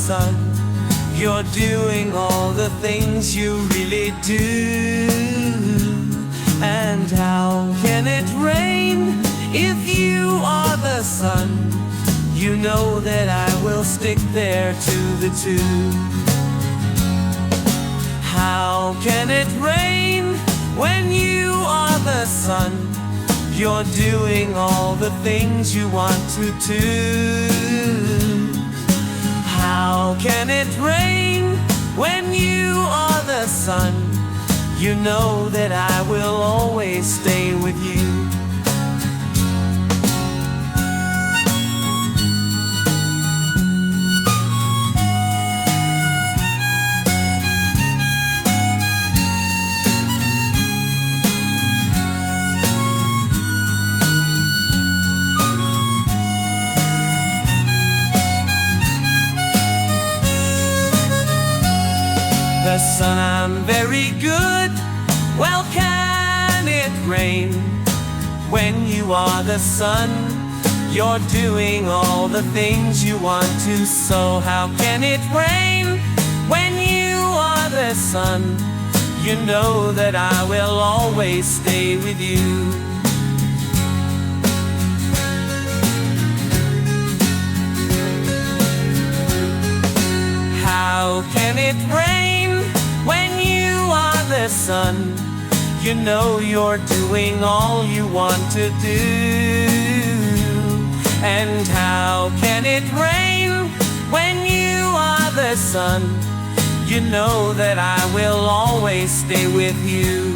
sun, you're doing all the things you really do. And how can it rain if you are the sun? You know that I will stick there to the two. How can it rain when you are the sun? You're doing all the things you want to do. How can it rain when you are the sun? You know that I will always stay with you. The sun, I'm very good. Well, can it rain when you are the sun? You're doing all the things you want to. So how can it rain when you are the sun? You know that I will always stay with you. How can it rain when you are the sun? You know you're doing all you want to do. And how can it rain when you are the sun? You know that I will always stay with you.